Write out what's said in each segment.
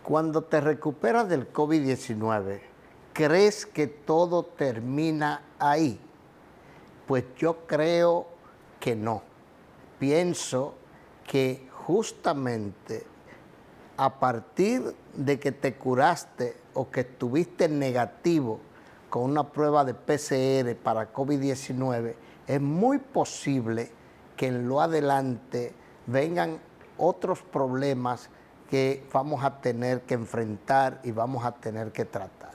Cuando te recuperas del COVID-19, ¿crees que todo termina ahí? Pues yo creo que no. Pienso que justamente a partir de que te curaste o que estuviste negativo con una prueba de PCR para COVID-19, es muy posible que en lo adelante vengan otros problemas que vamos a tener que enfrentar y vamos a tener que tratar.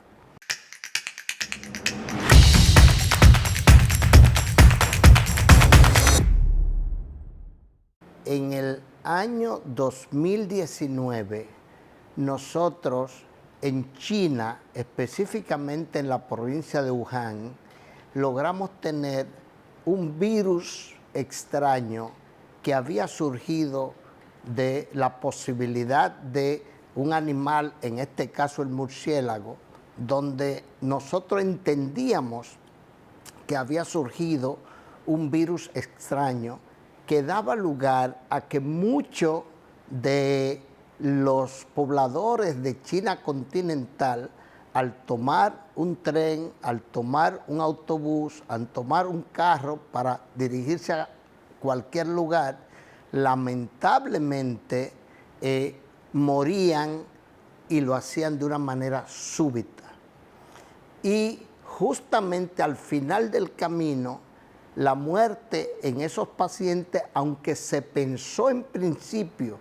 En el año 2019, nosotros en China, específicamente en la provincia de Wuhan, logramos tener un virus extraño que había surgido de la posibilidad de un animal, en este caso el murciélago, donde nosotros entendíamos que había surgido un virus extraño que daba lugar a que muchos de los pobladores de China continental, al tomar un tren, al tomar un autobús, al tomar un carro para dirigirse a cualquier lugar, lamentablemente morían y lo hacían de una manera súbita. Y justamente al final del camino, la muerte en esos pacientes, aunque se pensó en principio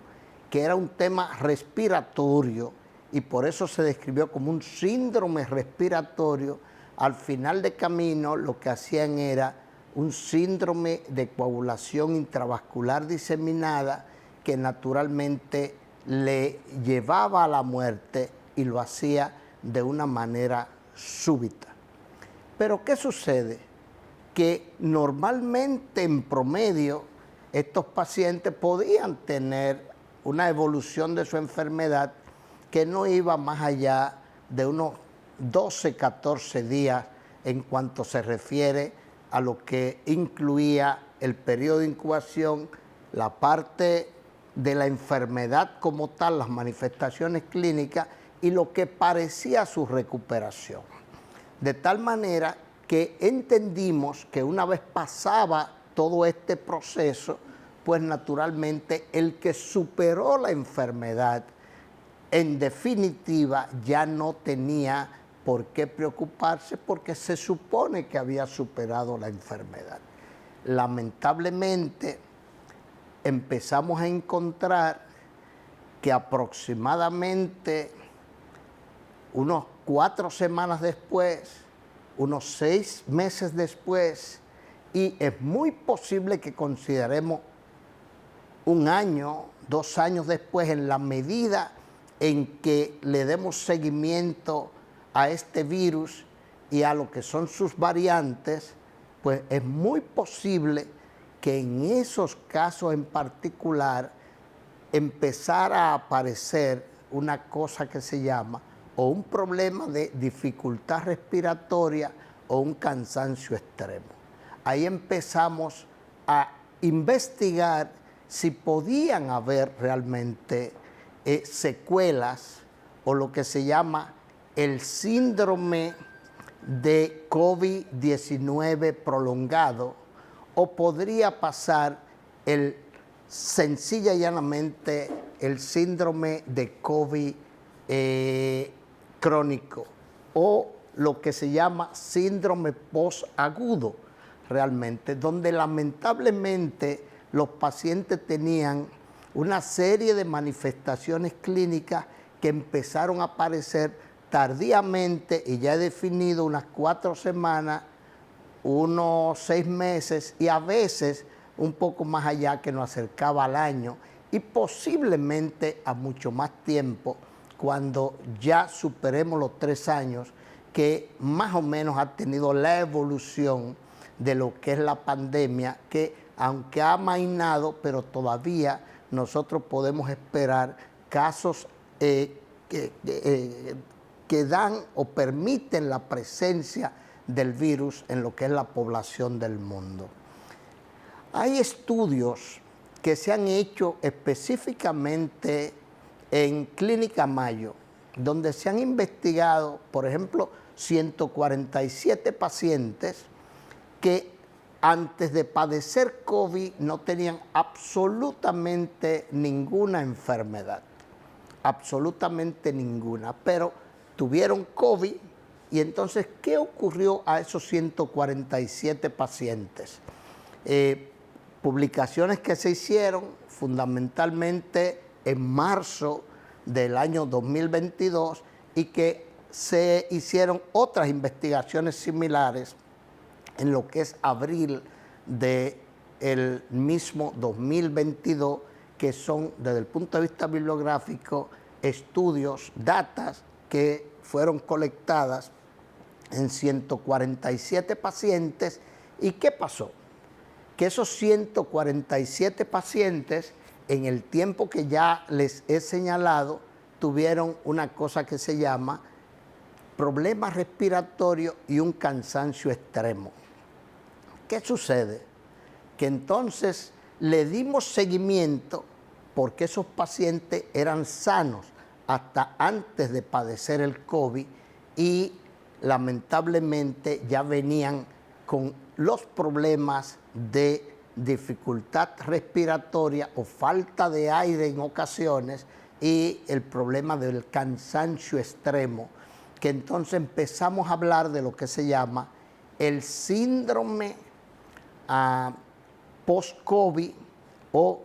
que era un tema respiratorio y por eso se describió como un síndrome respiratorio, al final del camino lo que hacían era un síndrome de coagulación intravascular diseminada que naturalmente le llevaba a la muerte y lo hacía de una manera súbita. Pero ¿qué sucede? Que normalmente en promedio estos pacientes podían tener una evolución de su enfermedad que no iba más allá de unos 12, 14 días en cuanto se refiere a lo que incluía el periodo de incubación, la parte de la enfermedad como tal, las manifestaciones clínicas y lo que parecía su recuperación. De tal manera que entendimos que una vez pasaba todo este proceso, pues naturalmente el que superó la enfermedad, en definitiva, ya no tenía por qué preocuparse porque se supone que había superado la enfermedad. Lamentablemente, empezamos a encontrar que aproximadamente unos 4 semanas después, unos 6 meses después, y es muy posible que consideremos 1 año, 2 años después, en la medida en que le demos seguimiento a este virus y a lo que son sus variantes, pues es muy posible que en esos casos en particular empezara a aparecer una cosa que se llama o un problema de dificultad respiratoria o un cansancio extremo. Ahí empezamos a investigar si podían haber realmente secuelas o lo que se llama el síndrome de COVID-19 prolongado, o podría pasar sencilla y llanamente el síndrome de COVID crónico o lo que se llama síndrome postagudo realmente, donde lamentablemente los pacientes tenían una serie de manifestaciones clínicas que empezaron a aparecer tardíamente y ya he definido unas 4 semanas, unos 6 meses y a veces un poco más allá que nos acercaba al año y posiblemente a mucho más tiempo cuando ya superemos los 3 años que más o menos ha tenido la evolución de lo que es la pandemia, que aunque ha amainado, pero todavía nosotros podemos esperar casos que dan o permiten la presencia del virus en lo que es la población del mundo. Hay estudios que se han hecho específicamente en Clínica Mayo, donde se han investigado, por ejemplo, 147 pacientes que antes de padecer COVID no tenían absolutamente ninguna enfermedad, absolutamente ninguna, pero tuvieron COVID. Y entonces, ¿qué ocurrió a esos 147 pacientes? Publicaciones que se hicieron fundamentalmente en marzo del año 2022 y que se hicieron otras investigaciones similares en lo que es abril del mismo 2022, que son, desde el punto de vista bibliográfico, estudios, datas que fueron colectadas en 147 pacientes. ¿Y qué pasó? Que esos 147 pacientes, en el tiempo que ya les he señalado, tuvieron una cosa que se llama problemas respiratorios y un cansancio extremo. ¿Qué sucede? Que entonces le dimos seguimiento porque esos pacientes eran sanos hasta antes de padecer el COVID y lamentablemente ya venían con los problemas de dificultad respiratoria o falta de aire en ocasiones y el problema del cansancio extremo, que entonces empezamos a hablar de lo que se llama el síndrome post-COVID o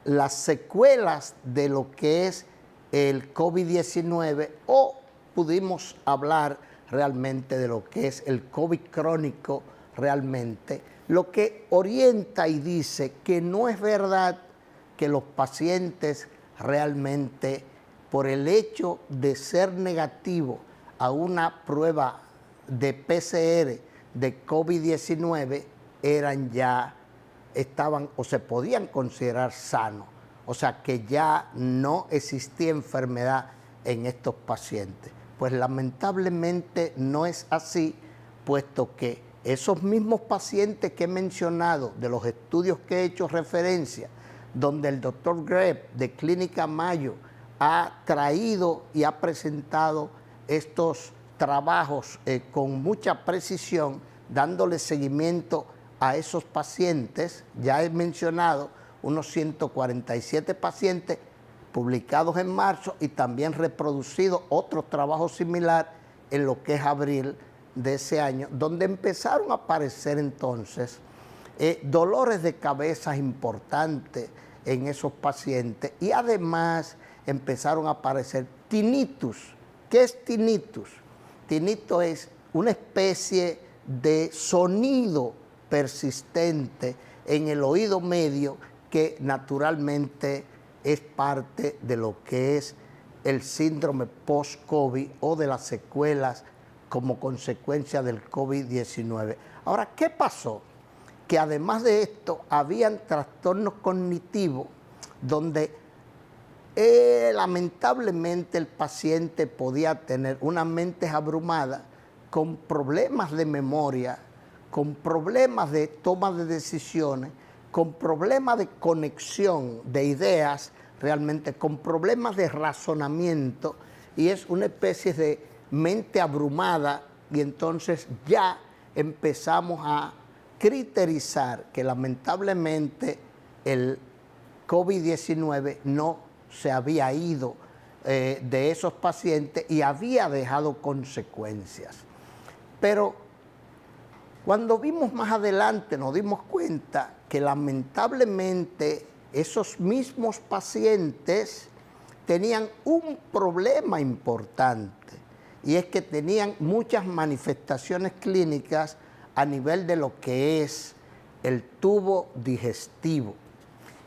las secuelas de lo que es el COVID-19, o pudimos hablar realmente de lo que es el COVID crónico realmente, lo que orienta y dice que no es verdad que los pacientes realmente, por el hecho de ser negativo a una prueba de PCR de COVID-19, estaban o se podían considerar sanos. O sea, que ya no existía enfermedad en estos pacientes. Pues lamentablemente no es así, puesto que esos mismos pacientes que he mencionado, de los estudios que he hecho referencia, donde el doctor Greb de Clínica Mayo ha traído y ha presentado estos trabajos con mucha precisión, dándole seguimiento a esos pacientes. Ya he mencionado unos 147 pacientes publicados en marzo y también reproducido otros trabajos similares en lo que es abril de ese año, donde empezaron a aparecer entonces dolores de cabeza importantes en esos pacientes y además empezaron a aparecer tinnitus. ¿Qué es tinnitus? Tinnitus es una especie de sonido persistente en el oído medio que naturalmente es parte de lo que es el síndrome post-COVID o de las secuelas como consecuencia del COVID-19. Ahora, ¿qué pasó? Que además de esto, habían trastornos cognitivos donde lamentablemente el paciente podía tener una mente abrumada con problemas de memoria, con problemas de toma de decisiones, con problemas de conexión de ideas, realmente con problemas de razonamiento, y es una especie de mente abrumada, y entonces ya empezamos a criterizar que lamentablemente el COVID-19 no se había ido de esos pacientes y había dejado consecuencias. Pero cuando vimos más adelante nos dimos cuenta que lamentablemente esos mismos pacientes tenían un problema importante, y es que tenían muchas manifestaciones clínicas a nivel de lo que es el tubo digestivo.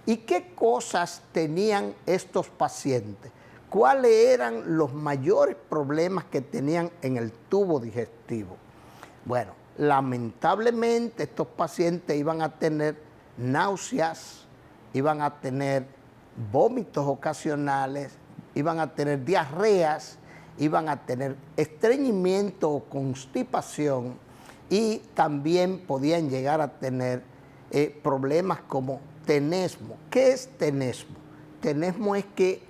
¿Y qué cosas tenían estos pacientes? ¿Cuáles eran los mayores problemas que tenían en el tubo digestivo? Bueno, lamentablemente estos pacientes iban a tener náuseas, iban a tener vómitos ocasionales, iban a tener diarreas, iban a tener estreñimiento o constipación, y también podían llegar a tener problemas como tenesmo. ¿Qué es tenesmo? Tenesmo es que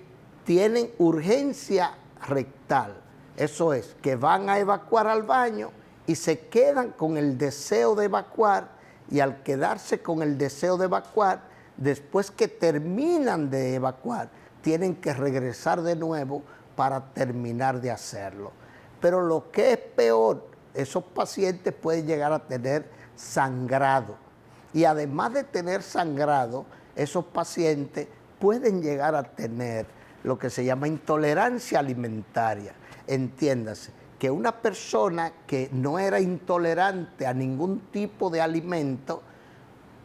tienen urgencia rectal. Eso es, que van a evacuar al baño y se quedan con el deseo de evacuar, y al quedarse con el deseo de evacuar, después que terminan de evacuar, tienen que regresar de nuevo para terminar de hacerlo. Pero lo que es peor, esos pacientes pueden llegar a tener sangrado. Y además de tener sangrado, esos pacientes pueden llegar a tener lo que se llama intolerancia alimentaria. Entiéndase, que una persona que no era intolerante a ningún tipo de alimento,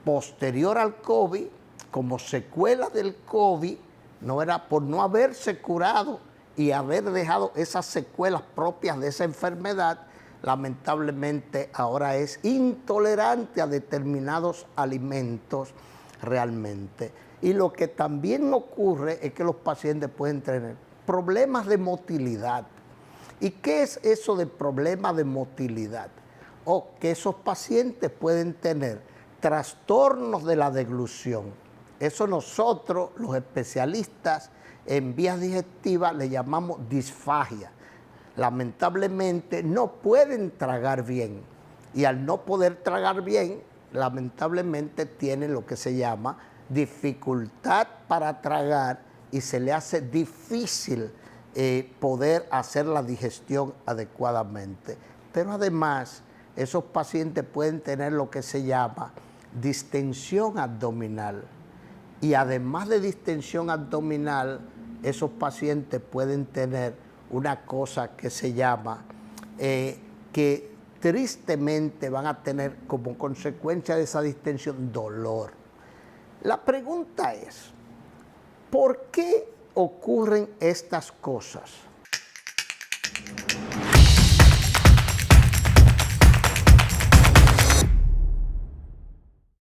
posterior al COVID, como secuela del COVID, no era por no haberse curado y haber dejado esas secuelas propias de esa enfermedad, lamentablemente ahora es intolerante a determinados alimentos realmente. Y lo que también ocurre es que los pacientes pueden tener problemas de motilidad. ¿Y qué es eso de problemas de motilidad? O que esos pacientes pueden tener trastornos de la deglución. Eso nosotros, los especialistas en vías digestivas, le llamamos disfagia. Lamentablemente no pueden tragar bien, y al no poder tragar bien, lamentablemente tienen lo que se llama dificultad para tragar, y se le hace difícil poder hacer la digestión adecuadamente. Pero además, esos pacientes pueden tener lo que se llama distensión abdominal. Y además de distensión abdominal, esos pacientes pueden tener una cosa que se llama, que tristemente van a tener como consecuencia de esa distensión dolor. La pregunta es, ¿por qué ocurren estas cosas?